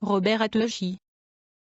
Robert Attechi.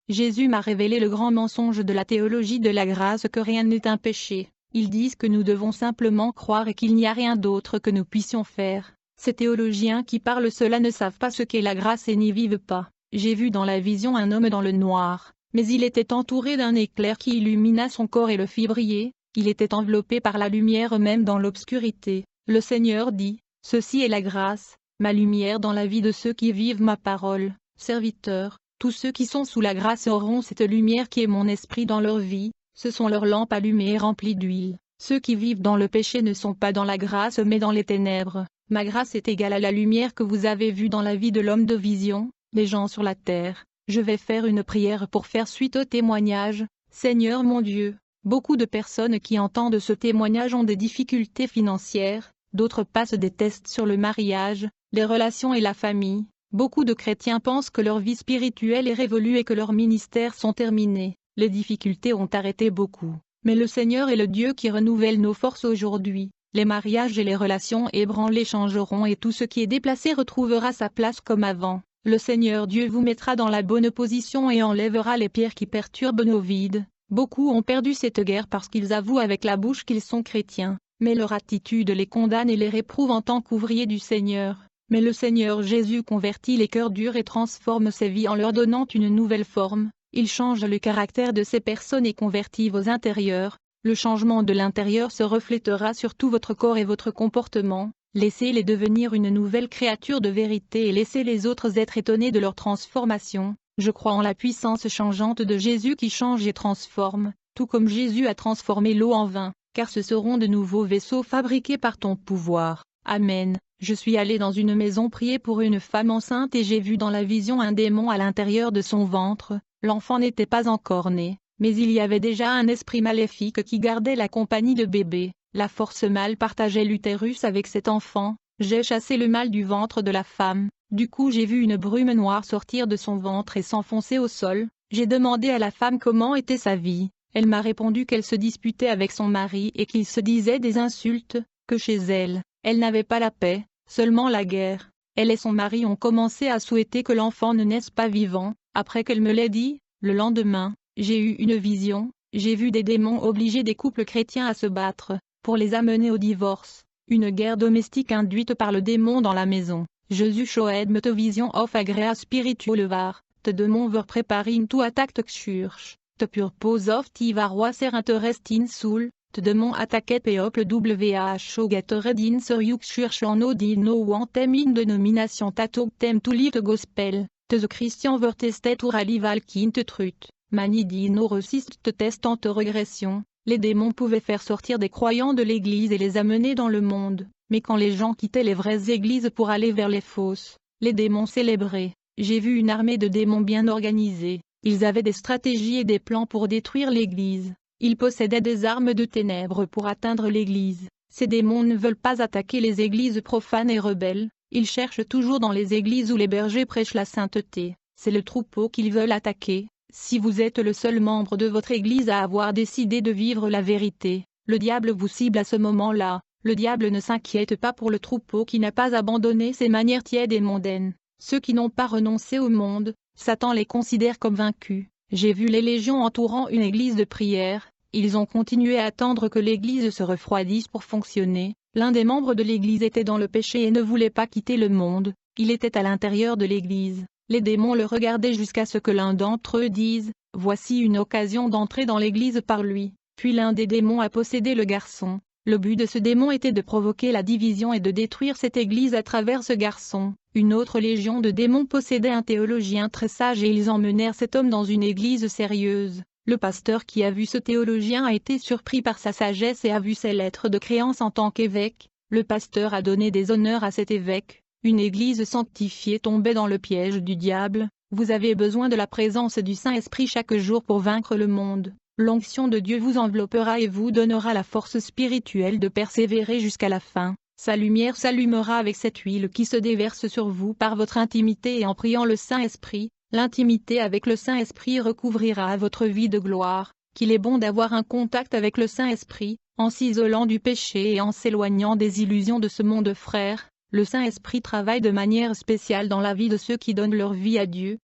Jésus m'a révélé le grand mensonge de la théologie de la grâce que rien n'est un péché. Ils disent que nous devons simplement croire et qu'il n'y a rien d'autre que nous puissions faire. Ces théologiens qui parlent cela ne savent pas ce qu'est la grâce et n'y vivent pas. J'ai vu dans la vision un homme dans le noir, mais il était entouré d'un éclair qui illumina son corps et le fit briller. Il était enveloppé par la lumière même dans l'obscurité. Le Seigneur dit, « Ceci est la grâce, ma lumière dans la vie de ceux qui vivent ma parole. » Serviteurs, tous ceux qui sont sous la grâce auront cette lumière qui est mon esprit dans leur vie, ce sont leurs lampes allumées et remplies d'huile. Ceux qui vivent dans le péché ne sont pas dans la grâce mais dans les ténèbres. Ma grâce est égale à la lumière que vous avez vue dans la vie de l'homme de vision, les gens sur la terre. Je vais faire une prière pour faire suite au témoignage. Seigneur mon Dieu, beaucoup de personnes qui entendent ce témoignage ont des difficultés financières, d'autres passent des tests sur le mariage, les relations et la famille. Beaucoup de chrétiens pensent que leur vie spirituelle est révolue et que leurs ministères sont terminés. Les difficultés ont arrêté beaucoup. Mais le Seigneur est le Dieu qui renouvelle nos forces aujourd'hui. Les mariages et les relations ébranlées changeront et tout ce qui est déplacé retrouvera sa place comme avant. Le Seigneur Dieu vous mettra dans la bonne position et enlèvera les pierres qui perturbent nos vides. Beaucoup ont perdu cette guerre parce qu'ils avouent avec la bouche qu'ils sont chrétiens, mais leur attitude les condamne et les réprouve en tant qu'ouvriers du Seigneur. Mais le Seigneur Jésus convertit les cœurs durs et transforme ces vies en leur donnant une nouvelle forme. Il change le caractère de ces personnes et convertit vos intérieurs. Le changement de l'intérieur se reflétera sur tout votre corps et votre comportement. Laissez-les devenir une nouvelle créature de vérité et laissez les autres être étonnés de leur transformation. Je crois en la puissance changeante de Jésus qui change et transforme, tout comme Jésus a transformé l'eau en vin, car ce seront de nouveaux vaisseaux fabriqués par ton pouvoir. Amen. Je suis allé dans une maison prier pour une femme enceinte et j'ai vu dans la vision un démon à l'intérieur de son ventre. L'enfant n'était pas encore né, mais il y avait déjà un esprit maléfique qui gardait la compagnie de bébé. La force mâle partageait l'utérus avec cet enfant. J'ai chassé le mal du ventre de la femme. Du coup j'ai vu une brume noire sortir de son ventre et s'enfoncer au sol. J'ai demandé à la femme comment était sa vie. Elle m'a répondu qu'elle se disputait avec son mari et qu'il se disait des insultes, que chez elle, elle n'avait pas la paix, seulement la guerre. Elle et son mari ont commencé à souhaiter que l'enfant ne naisse pas vivant. Après qu'elle me l'ait dit, le lendemain, j'ai eu une vision. J'ai vu des démons obliger des couples chrétiens à se battre, pour les amener au divorce. Une guerre domestique induite par le démon dans la maison. Jésus Shoed me te vision of agrea spiritual var, te demon ver preparing to attack te xurch, te purpose of tivaroi ser interest in soul, te demon attaquet people who gathered in sur yuk xurch en odin no wantem in denomination tato tem to live the gospel, te the Christian ver testet or alival kin te trut, mani dino resist te test en te régression. Les démons pouvaient faire sortir des croyants de l'Église et les amener dans le monde, mais quand les gens quittaient les vraies églises pour aller vers les fausses, les démons célébraient. J'ai vu une armée de démons bien organisée, ils avaient des stratégies et des plans pour détruire l'Église. Ils possédaient des armes de ténèbres pour atteindre l'Église. Ces démons ne veulent pas attaquer les églises profanes et rebelles, ils cherchent toujours dans les églises où les bergers prêchent la sainteté. C'est le troupeau qu'ils veulent attaquer. Si vous êtes le seul membre de votre église à avoir décidé de vivre la vérité, le diable vous cible à ce moment-là. Le diable ne s'inquiète pas pour le troupeau qui n'a pas abandonné ses manières tièdes et mondaines. Ceux qui n'ont pas renoncé au monde, Satan les considère comme vaincus. J'ai vu les légions entourant une église de prière, ils ont continué à attendre que l'église se refroidisse pour fonctionner. L'un des membres de l'église était dans le péché et ne voulait pas quitter le monde, il était à l'intérieur de l'église. Les démons le regardaient jusqu'à ce que l'un d'entre eux dise « Voici une occasion d'entrer dans l'église par lui ». Puis l'un des démons a possédé le garçon. Le but de ce démon était de provoquer la division et de détruire cette église à travers ce garçon. Une autre légion de démons possédait un théologien très sage et ils emmenèrent cet homme dans une église sérieuse. Le pasteur qui a vu ce théologien a été surpris par sa sagesse et a vu ses lettres de créance en tant qu'évêque. Le pasteur a donné des honneurs à cet évêque. Une église sanctifiée tombait dans le piège du diable. Vous avez besoin de la présence du Saint-Esprit chaque jour pour vaincre le monde. L'onction de Dieu vous enveloppera et vous donnera la force spirituelle de persévérer jusqu'à la fin. Sa lumière s'allumera avec cette huile qui se déverse sur vous par votre intimité et en priant le Saint-Esprit. L'intimité avec le Saint-Esprit recouvrira votre vie de gloire. Qu'il est bon d'avoir un contact avec le Saint-Esprit, en s'isolant du péché et en s'éloignant des illusions de ce monde frère. Le Saint-Esprit travaille de manière spéciale dans la vie de ceux qui donnent leur vie à Dieu.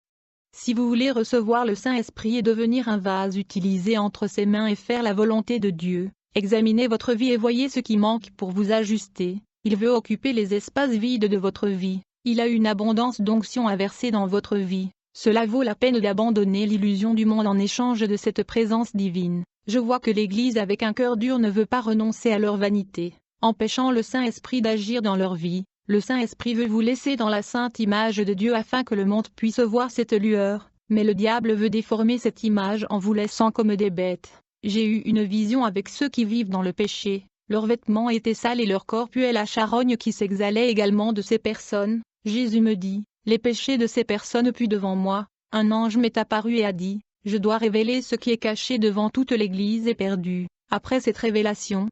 Si vous voulez recevoir le Saint-Esprit et devenir un vase utilisé entre ses mains et faire la volonté de Dieu, examinez votre vie et voyez ce qui manque pour vous ajuster. Il veut occuper les espaces vides de votre vie. Il a une abondance d'onction à verser dans votre vie. Cela vaut la peine d'abandonner l'illusion du monde en échange de cette présence divine. Je vois que l'Église avec un cœur dur ne veut pas renoncer à leur vanité, empêchant le Saint-Esprit d'agir dans leur vie. Le Saint-Esprit veut vous laisser dans la sainte image de Dieu afin que le monde puisse voir cette lueur, mais le diable veut déformer cette image en vous laissant comme des bêtes. J'ai eu une vision avec ceux qui vivent dans le péché. Leurs vêtements étaient sales et leur corps puait la charogne qui s'exhalait également de ces personnes. Jésus me dit, les péchés de ces personnes puent devant moi. Un ange m'est apparu et a dit, je dois révéler ce qui est caché devant toute l'Église et perdu. Après cette révélation,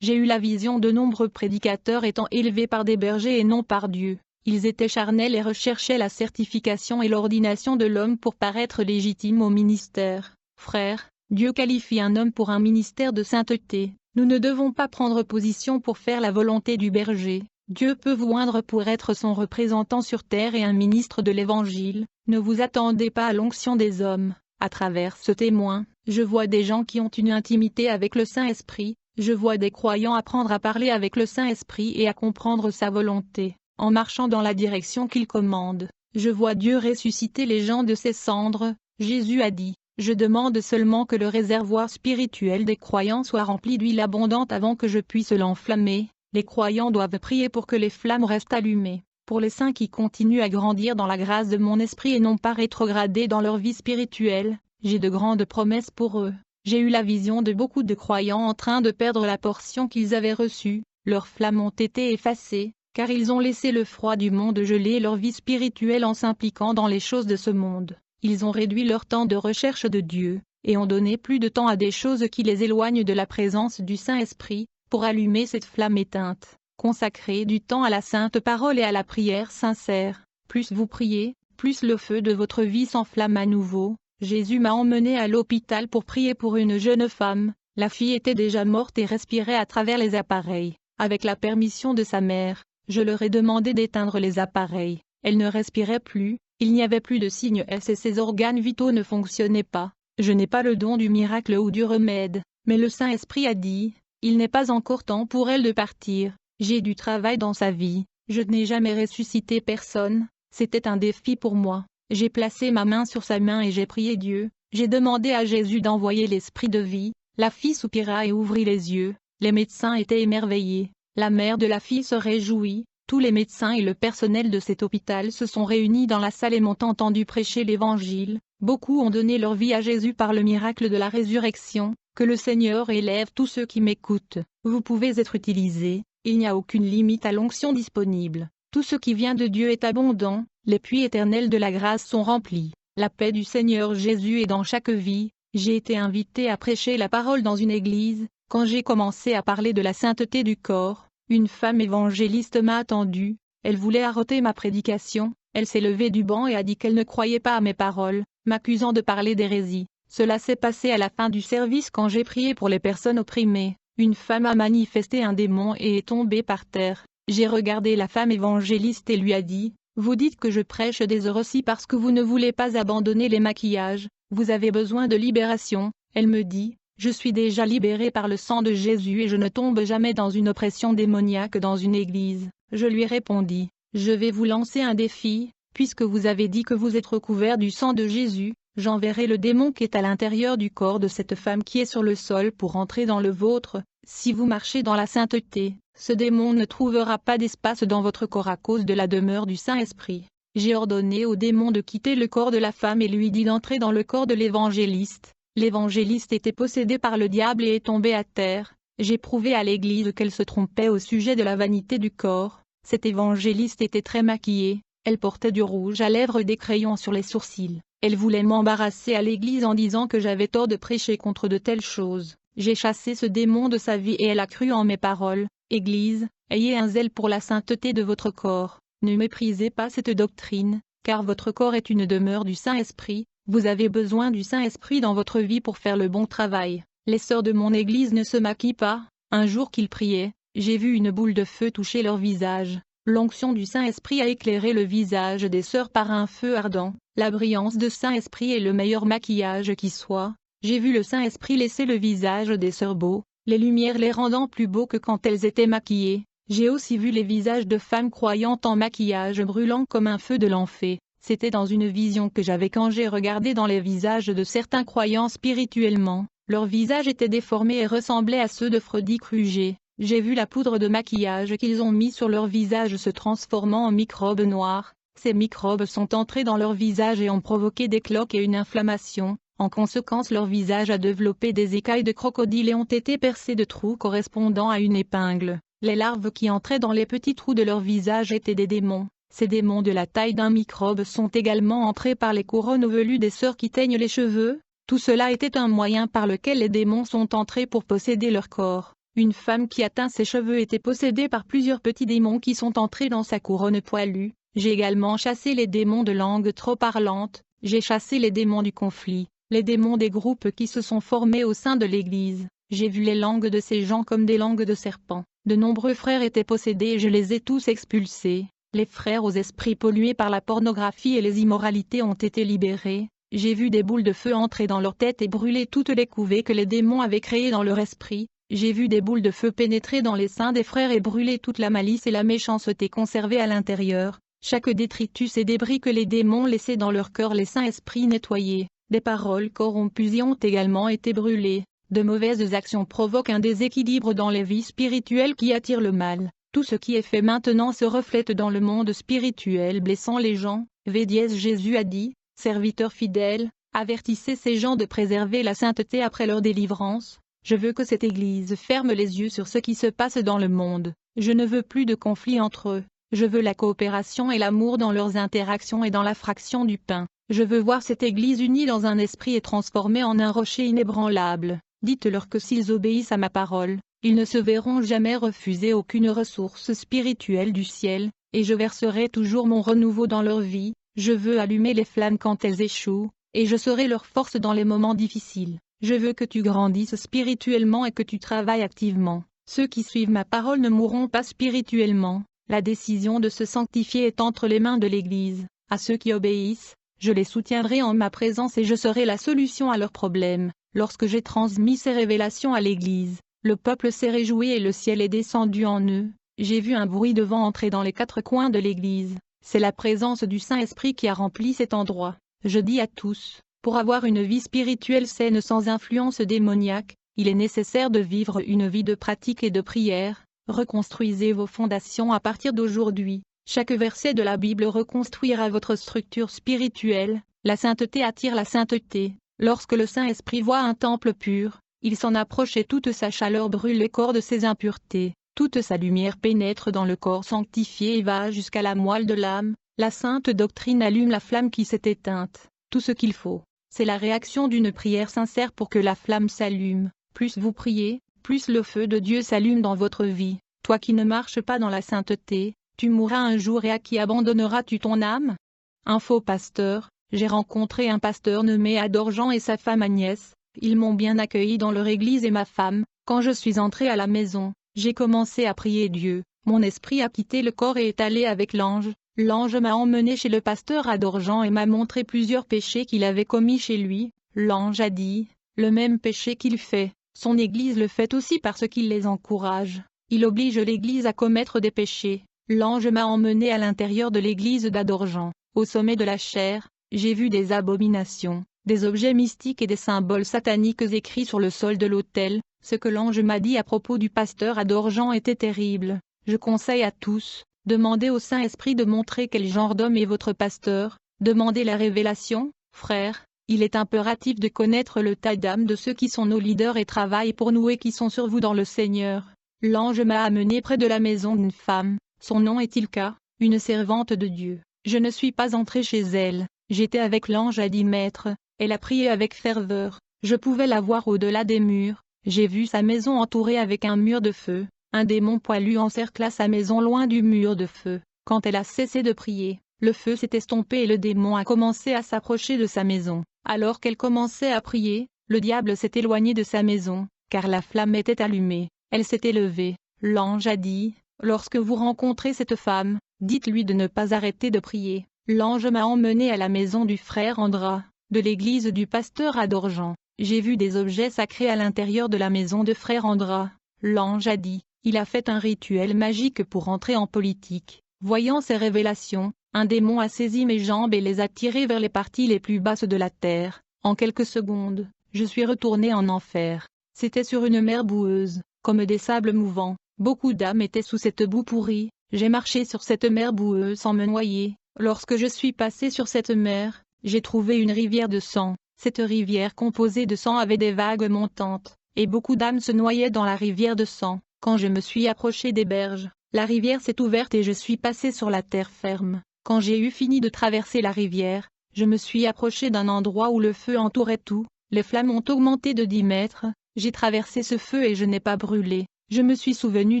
j'ai eu la vision de nombreux prédicateurs étant élevés par des bergers et non par Dieu. Ils étaient charnels et recherchaient la certification et l'ordination de l'homme pour paraître légitimes au ministère. Frères, Dieu qualifie un homme pour un ministère de sainteté. Nous ne devons pas prendre position pour faire la volonté du berger. Dieu peut vous oindre pour être son représentant sur terre et un ministre de l'Évangile. Ne vous attendez pas à l'onction des hommes. À travers ce témoin, je vois des gens qui ont une intimité avec le Saint-Esprit. Je vois des croyants apprendre à parler avec le Saint-Esprit et à comprendre sa volonté, en marchant dans la direction qu'il commande. Je vois Dieu ressusciter les gens de ses cendres. Jésus a dit, je demande seulement que le réservoir spirituel des croyants soit rempli d'huile abondante avant que je puisse l'enflammer. Les croyants doivent prier pour que les flammes restent allumées. Pour les saints qui continuent à grandir dans la grâce de mon esprit et non pas rétrograder dans leur vie spirituelle, j'ai de grandes promesses pour eux. J'ai eu la vision de beaucoup de croyants en train de perdre la portion qu'ils avaient reçue. Leurs flammes ont été effacées, car ils ont laissé le froid du monde geler leur vie spirituelle en s'impliquant dans les choses de ce monde. Ils ont réduit leur temps de recherche de Dieu, et ont donné plus de temps à des choses qui les éloignent de la présence du Saint-Esprit, pour allumer cette flamme éteinte. Consacrez du temps à la sainte parole et à la prière sincère. Plus vous priez, plus le feu de votre vie s'enflamme à nouveau. Jésus m'a emmené à l'hôpital pour prier pour une jeune femme. La fille était déjà morte et respirait à travers les appareils. Avec la permission de sa mère, je leur ai demandé d'éteindre les appareils. Elle ne respirait plus, il n'y avait plus de signes S et ses organes vitaux ne fonctionnaient pas. Je n'ai pas le don du miracle ou du remède, mais le Saint-Esprit a dit, il n'est pas encore temps pour elle de partir. J'ai du travail dans sa vie, je n'ai jamais ressuscité personne, c'était un défi pour moi. J'ai placé ma main sur sa main et j'ai prié Dieu, j'ai demandé à Jésus d'envoyer l'esprit de vie. La fille soupira et ouvrit les yeux, les médecins étaient émerveillés, la mère de la fille se réjouit, tous les médecins et le personnel de cet hôpital se sont réunis dans la salle et m'ont entendu prêcher l'Évangile. Beaucoup ont donné leur vie à Jésus par le miracle de la résurrection. Que le Seigneur élève tous ceux qui m'écoutent. Vous pouvez être utilisés, il n'y a aucune limite à l'onction disponible. Tout ce qui vient de Dieu est abondant, les puits éternels de la grâce sont remplis. La paix du Seigneur Jésus est dans chaque vie. J'ai été invité à prêcher la parole dans une église. Quand j'ai commencé à parler de la sainteté du corps, une femme évangéliste m'a attendu. Elle voulait arrêter ma prédication. Elle s'est levée du banc et a dit qu'elle ne croyait pas à mes paroles, m'accusant de parler d'hérésie. Cela s'est passé à la fin du service quand j'ai prié pour les personnes opprimées. Une femme a manifesté un démon et est tombée par terre. J'ai regardé la femme évangéliste et lui a dit, « Vous dites que je prêche des hérésies parce que vous ne voulez pas abandonner les maquillages, vous avez besoin de libération. » Elle me dit, « Je suis déjà libérée par le sang de Jésus et je ne tombe jamais dans une oppression démoniaque dans une église. » Je lui répondis, « Je vais vous lancer un défi, puisque vous avez dit que vous êtes recouvert du sang de Jésus. J'enverrai le démon qui est à l'intérieur du corps de cette femme qui est sur le sol pour entrer dans le vôtre. Si vous marchez dans la sainteté, ce démon ne trouvera pas d'espace dans votre corps à cause de la demeure du Saint-Esprit. » J'ai ordonné au démon de quitter le corps de la femme et lui dit d'entrer dans le corps de l'évangéliste. L'évangéliste était possédé par le diable et est tombé à terre. J'ai prouvé à l'église qu'elle se trompait au sujet de la vanité du corps. Cette évangéliste était très maquillée, elle portait du rouge à lèvres et des crayons sur les sourcils. Elle voulait m'embarrasser à l'église en disant que j'avais tort de prêcher contre de telles choses. J'ai chassé ce démon de sa vie et elle a cru en mes paroles. Église, ayez un zèle pour la sainteté de votre corps. Ne méprisez pas cette doctrine, car votre corps est une demeure du Saint-Esprit. Vous avez besoin du Saint-Esprit dans votre vie pour faire le bon travail. Les sœurs de mon église ne se maquillent pas. Un jour qu'ils priaient, j'ai vu une boule de feu toucher leur visage. L'onction du Saint-Esprit a éclairé le visage des sœurs par un feu ardent. La brillance de Saint-Esprit est le meilleur maquillage qui soit. J'ai vu le Saint-Esprit laisser le visage des sœurs beaux, les lumières les rendant plus beaux que quand elles étaient maquillées. J'ai aussi vu les visages de femmes croyantes en maquillage brûlant comme un feu de l'enfer. C'était dans une vision que j'avais quand j'ai regardé dans les visages de certains croyants spirituellement. Leurs visages étaient déformés et ressemblaient à ceux de Freddy Krueger. J'ai vu la poudre de maquillage qu'ils ont mis sur leur visage se transformant en microbes noirs. Ces microbes sont entrés dans leur visage et ont provoqué des cloques et une inflammation. En conséquence, leur visage a développé des écailles de crocodile et ont été percés de trous correspondant à une épingle. Les larves qui entraient dans les petits trous de leur visage étaient des démons. Ces démons de la taille d'un microbe sont également entrés par les couronnes velues des sœurs qui teignent les cheveux. Tout cela était un moyen par lequel les démons sont entrés pour posséder leur corps. Une femme qui a teint ses cheveux était possédée par plusieurs petits démons qui sont entrés dans sa couronne poilue. J'ai également chassé les démons de langue trop parlante. J'ai chassé les démons du conflit, les démons des groupes qui se sont formés au sein de l'Église. J'ai vu les langues de ces gens comme des langues de serpents. De nombreux frères étaient possédés et je les ai tous expulsés. Les frères aux esprits pollués par la pornographie et les immoralités ont été libérés. J'ai vu des boules de feu entrer dans leur tête et brûler toutes les couvées que les démons avaient créées dans leur esprit. J'ai vu des boules de feu pénétrer dans les seins des frères et brûler toute la malice et la méchanceté conservée à l'intérieur. Chaque détritus et débris que les démons laissaient dans leur cœur les saints esprits nettoyés. Des paroles corrompues y ont également été brûlées. De mauvaises actions provoquent un déséquilibre dans les vies spirituelles qui attire le mal. Tout ce qui est fait maintenant se reflète dans le monde spirituel blessant les gens. Jésus a dit, serviteurs fidèles, avertissez ces gens de préserver la sainteté après leur délivrance. Je veux que cette Église ferme les yeux sur ce qui se passe dans le monde. Je ne veux plus de conflits entre eux. Je veux la coopération et l'amour dans leurs interactions et dans la fraction du pain. Je veux voir cette Église unie dans un esprit et transformée en un rocher inébranlable. Dites-leur que s'ils obéissent à ma parole, ils ne se verront jamais refuser aucune ressource spirituelle du ciel, et je verserai toujours mon renouveau dans leur vie. Je veux allumer les flammes quand elles échouent, et je serai leur force dans les moments difficiles. Je veux que tu grandisses spirituellement et que tu travailles activement. Ceux qui suivent ma parole ne mourront pas spirituellement. La décision de se sanctifier est entre les mains de l'Église. À ceux qui obéissent, je les soutiendrai en ma présence et je serai la solution à leurs problèmes. Lorsque j'ai transmis ces révélations à l'Église, le peuple s'est réjoui et le ciel est descendu en eux. J'ai vu un bruit de vent entrer dans les quatre coins de l'Église. C'est la présence du Saint-Esprit qui a rempli cet endroit. Je dis à tous, pour avoir une vie spirituelle saine sans influence démoniaque, il est nécessaire de vivre une vie de pratique et de prière. Reconstruisez vos fondations à partir d'aujourd'hui. Chaque verset de la Bible reconstruira votre structure spirituelle. La sainteté attire la sainteté. Lorsque le Saint-Esprit voit un temple pur, il s'en approche et toute sa chaleur brûle les corps de ses impuretés. Toute sa lumière pénètre dans le corps sanctifié et va jusqu'à la moelle de l'âme. La sainte doctrine allume la flamme qui s'est éteinte. Tout ce qu'il faut, c'est la réaction d'une prière sincère pour que la flamme s'allume. Plus vous priez, plus le feu de Dieu s'allume dans votre vie. Toi qui ne marches pas dans la sainteté, tu mourras un jour et à qui abandonneras-tu ton âme? Un faux pasteur. J'ai rencontré un pasteur nommé Adorjan et sa femme Agnès. Ils m'ont bien accueilli dans leur église et ma femme. Quand je suis entré à la maison, j'ai commencé à prier Dieu. Mon esprit a quitté le corps et est allé avec l'ange. L'ange m'a emmené chez le pasteur Adorjan et m'a montré plusieurs péchés qu'il avait commis chez lui. L'ange a dit, le même péché qu'il fait, son église le fait aussi parce qu'il les encourage. Il oblige l'église à commettre des péchés. L'ange m'a emmené à l'intérieur de l'église d'Adorjan. Au sommet de la chaire, j'ai vu des abominations, des objets mystiques et des symboles sataniques écrits sur le sol de l'autel. Ce que l'ange m'a dit à propos du pasteur Adorjan était terrible. Je conseille à tous, demandez au Saint-Esprit de montrer quel genre d'homme est votre pasteur. Demandez la révélation, frère. Il est impératif de connaître le tas d'âmes de ceux qui sont nos leaders et travaillent pour nous et qui sont sur vous dans le Seigneur. L'ange m'a amené près de la maison d'une femme. Son nom est Ilka, une servante de Dieu. Je ne suis pas entré chez elle. J'étais avec l'ange à 10 mètres. Elle a prié avec ferveur. Je pouvais la voir au-delà des murs. J'ai vu sa maison entourée avec un mur de feu. Un démon poilu encercla sa maison loin du mur de feu. Quand elle a cessé de prier, le feu s'est estompé et le démon a commencé à s'approcher de sa maison. Alors qu'elle commençait à prier, le diable s'est éloigné de sa maison, car la flamme était allumée. Elle s'est élevée. L'ange a dit, lorsque vous rencontrez cette femme, dites-lui de ne pas arrêter de prier. L'ange m'a emmené à la maison du frère Andra, de l'église du pasteur à Dorjan. J'ai vu des objets sacrés à l'intérieur de la maison de frère Andra. L'ange a dit, il a fait un rituel magique pour entrer en politique. Voyant ces révélations, un démon a saisi mes jambes et les a tirées vers les parties les plus basses de la terre. En quelques secondes, je suis retourné en enfer. C'était sur une mer boueuse, comme des sables mouvants. Beaucoup d'âmes étaient sous cette boue pourrie. J'ai marché sur cette mer boueuse sans me noyer. Lorsque je suis passé sur cette mer, j'ai trouvé une rivière de sang. Cette rivière composée de sang avait des vagues montantes, et beaucoup d'âmes se noyaient dans la rivière de sang. Quand je me suis approché des berges, la rivière s'est ouverte et je suis passé sur la terre ferme. Quand j'ai eu fini de traverser la rivière, je me suis approché d'un endroit où le feu entourait tout. Les flammes ont augmenté de 10 mètres. J'ai traversé ce feu et je n'ai pas brûlé. Je me suis souvenu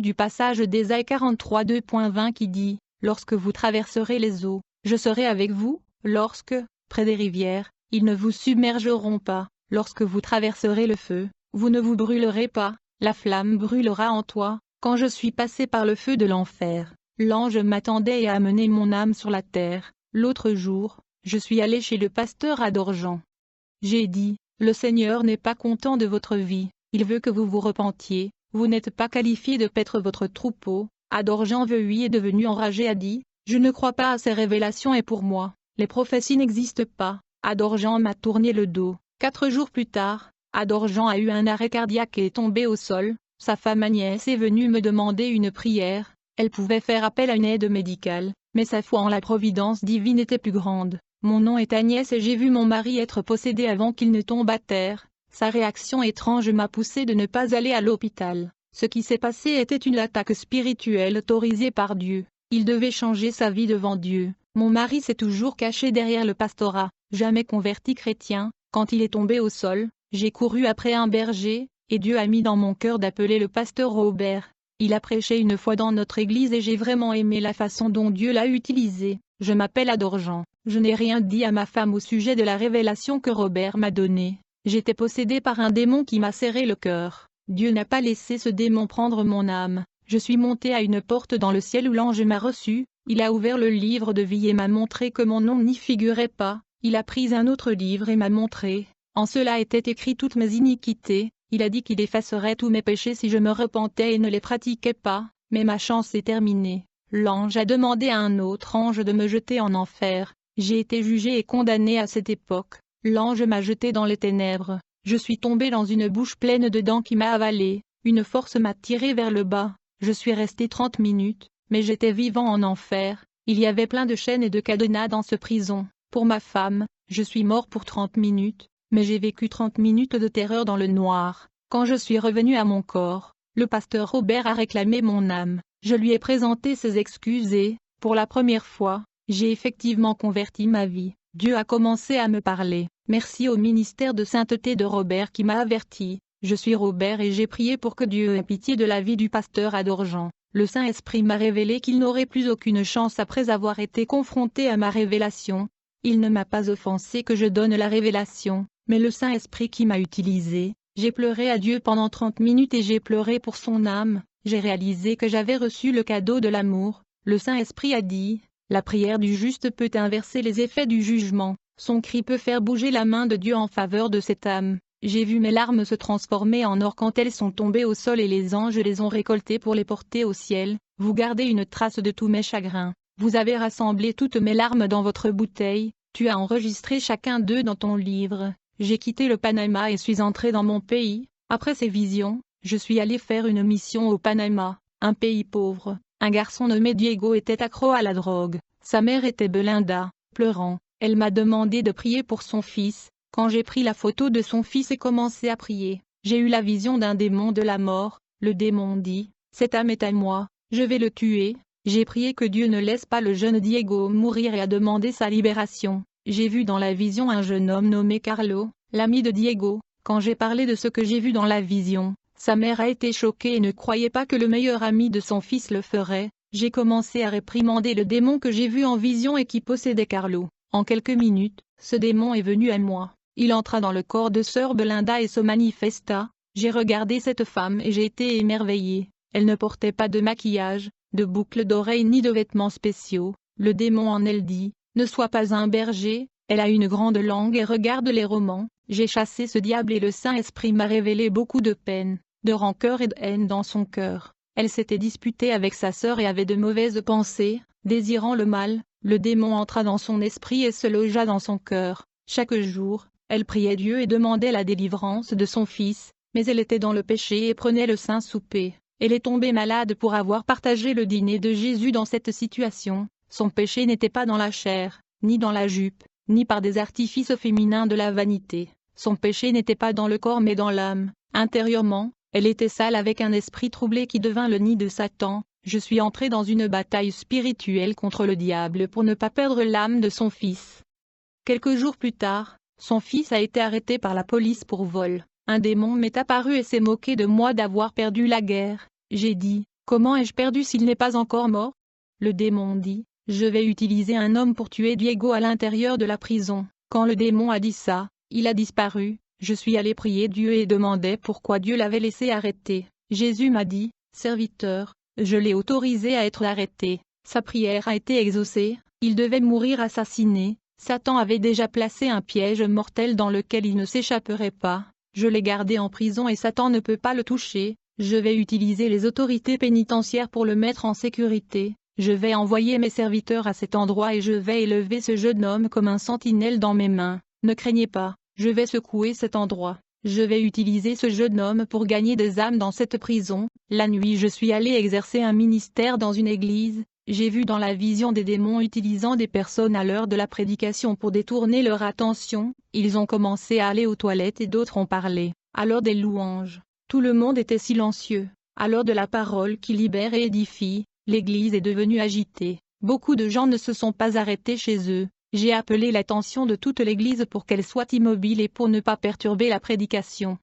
du passage d'Ésaïe 43 2.20 qui dit, « Lorsque vous traverserez les eaux, je serai avec vous, lorsque, près des rivières, ils ne vous submergeront pas, lorsque vous traverserez le feu, vous ne vous brûlerez pas, la flamme brûlera en toi. » Quand je suis passé par le feu de l'enfer, l'ange m'attendait et a amené mon âme sur la terre. L'autre jour, je suis allé chez le pasteur à Dorjan. J'ai dit, « Le Seigneur n'est pas content de votre vie, il veut que vous vous repentiez, vous n'êtes pas qualifié de paître votre troupeau. » À Dorjan est devenu enragé a dit, « Je ne crois pas à ces révélations et pour moi, les prophéties n'existent pas. » À Dorjan m'a tourné le dos. 4 jours plus tard, à Dorjan a eu un arrêt cardiaque et est tombé au sol. Sa femme Agnès est venue me demander une prière. Elle pouvait faire appel à une aide médicale, mais sa foi en la providence divine était plus grande. Mon nom est Agnès et j'ai vu mon mari être possédé avant qu'il ne tombe à terre. Sa réaction étrange m'a poussé de ne pas aller à l'hôpital. Ce qui s'est passé était une attaque spirituelle autorisée par Dieu. Il devait changer sa vie devant Dieu. Mon mari s'est toujours caché derrière le pastorat, jamais converti chrétien. Quand il est tombé au sol, j'ai couru après un berger, et Dieu a mis dans mon cœur d'appeler le pasteur Robert. Il a prêché une fois dans notre église et j'ai vraiment aimé la façon dont Dieu l'a utilisé. Je m'appelle Adorjan. Je n'ai rien dit à ma femme au sujet de la révélation que Robert m'a donnée. J'étais possédé par un démon qui m'a serré le cœur. Dieu n'a pas laissé ce démon prendre mon âme. Je suis monté à une porte dans le ciel où l'ange m'a reçu. Il a ouvert le livre de vie et m'a montré que mon nom n'y figurait pas. Il a pris un autre livre et m'a montré. En cela étaient écrites toutes mes iniquités. Il a dit qu'il effacerait tous mes péchés si je me repentais et ne les pratiquais pas, mais ma chance est terminée. L'ange a demandé à un autre ange de me jeter en enfer. J'ai été jugé et condamné à cette époque. L'ange m'a jeté dans les ténèbres. Je suis tombé dans une bouche pleine de dents qui m'a avalé. Une force m'a tiré vers le bas. Je suis resté 30 minutes, mais j'étais vivant en enfer. Il y avait plein de chaînes et de cadenas dans ce prison. Pour ma femme, je suis mort pour 30 minutes. Mais j'ai vécu 30 minutes de terreur dans le noir. Quand je suis revenu à mon corps, le pasteur Robert a réclamé mon âme. Je lui ai présenté ses excuses et, pour la première fois, j'ai effectivement converti ma vie. Dieu a commencé à me parler. Merci au ministère de sainteté de Robert qui m'a averti. Je suis Robert et j'ai prié pour que Dieu ait pitié de la vie du pasteur à Dorjan. Le Saint-Esprit m'a révélé qu'il n'aurait plus aucune chance après avoir été confronté à ma révélation. Il ne m'a pas offensé que je donne la révélation, mais le Saint-Esprit qui m'a utilisé. J'ai pleuré à Dieu pendant 30 minutes et j'ai pleuré pour son âme. J'ai réalisé que j'avais reçu le cadeau de l'amour. Le Saint-Esprit a dit, « La prière du juste peut inverser les effets du jugement. Son cri peut faire bouger la main de Dieu en faveur de cette âme. » J'ai vu mes larmes se transformer en or quand elles sont tombées au sol et les anges les ont récoltées pour les porter au ciel. Vous gardez une trace de tous mes chagrins. Vous avez rassemblé toutes mes larmes dans votre bouteille. Tu as enregistré chacun d'eux dans ton livre. J'ai quitté le Panama et suis entré dans mon pays. Après ces visions, je suis allé faire une mission au Panama, un pays pauvre. Un garçon nommé Diego était accro à la drogue. Sa mère était Belinda, pleurant. Elle m'a demandé de prier pour son fils. Quand j'ai pris la photo de son fils et commencé à prier, j'ai eu la vision d'un démon de la mort. Le démon dit, « Cette âme est à moi, je vais le tuer. » J'ai prié que Dieu ne laisse pas le jeune Diego mourir et a demandé sa libération. J'ai vu dans la vision un jeune homme nommé Carlo, l'ami de Diego. Quand j'ai parlé de ce que j'ai vu dans la vision, sa mère a été choquée et ne croyait pas que le meilleur ami de son fils le ferait. J'ai commencé à réprimander le démon que j'ai vu en vision et qui possédait Carlo. En quelques minutes, ce démon est venu à moi. Il entra dans le corps de sœur Belinda et se manifesta. J'ai regardé cette femme et j'ai été émerveillé. Elle ne portait pas de maquillage, de boucles d'oreilles ni de vêtements spéciaux. Le démon en elle dit, Ne sois pas un berger, elle a une grande langue et regarde les romans. J'ai chassé ce diable et le Saint-Esprit m'a révélé beaucoup de peine, de rancœur et de haine dans son cœur. Elle s'était disputée avec sa sœur et avait de mauvaises pensées, désirant le mal. Le démon entra dans son esprit et se logea dans son cœur. Chaque jour, elle priait Dieu et demandait la délivrance de son fils, mais elle était dans le péché et prenait le saint souper. Elle est tombée malade pour avoir partagé le dîner de Jésus dans cette situation. Son péché n'était pas dans la chair, ni dans la jupe, ni par des artifices féminins de la vanité. Son péché n'était pas dans le corps mais dans l'âme. Intérieurement, elle était sale avec un esprit troublé qui devint le nid de Satan. Je suis entré dans une bataille spirituelle contre le diable pour ne pas perdre l'âme de son fils. Quelques jours plus tard, son fils a été arrêté par la police pour vol. Un démon m'est apparu et s'est moqué de moi d'avoir perdu la guerre. J'ai dit, comment ai-je perdu s'il n'est pas encore mort? Le démon dit, je vais utiliser un homme pour tuer Diego à l'intérieur de la prison. Quand le démon a dit ça, il a disparu. Je suis allé prier Dieu et demandais pourquoi Dieu l'avait laissé arrêter. Jésus m'a dit, serviteur, je l'ai autorisé à être arrêté. Sa prière a été exaucée, il devait mourir assassiné. Satan avait déjà placé un piège mortel dans lequel il ne s'échapperait pas. Je l'ai gardé en prison et Satan ne peut pas le toucher. Je vais utiliser les autorités pénitentiaires pour le mettre en sécurité. Je vais envoyer mes serviteurs à cet endroit et je vais élever ce jeune homme comme un sentinelle dans mes mains. Ne craignez pas, je vais secouer cet endroit. Je vais utiliser ce jeune homme pour gagner des âmes dans cette prison. La nuit je suis allé exercer un ministère dans une église. J'ai vu dans la vision des démons utilisant des personnes à l'heure de la prédication pour détourner leur attention. Ils ont commencé à aller aux toilettes et d'autres ont parlé. Alors des louanges. Tout le monde était silencieux. Alors de la parole qui libère et édifie, l'église est devenue agitée. Beaucoup de gens ne se sont pas arrêtés chez eux. J'ai appelé l'attention de toute l'église pour qu'elle soit immobile et pour ne pas perturber la prédication.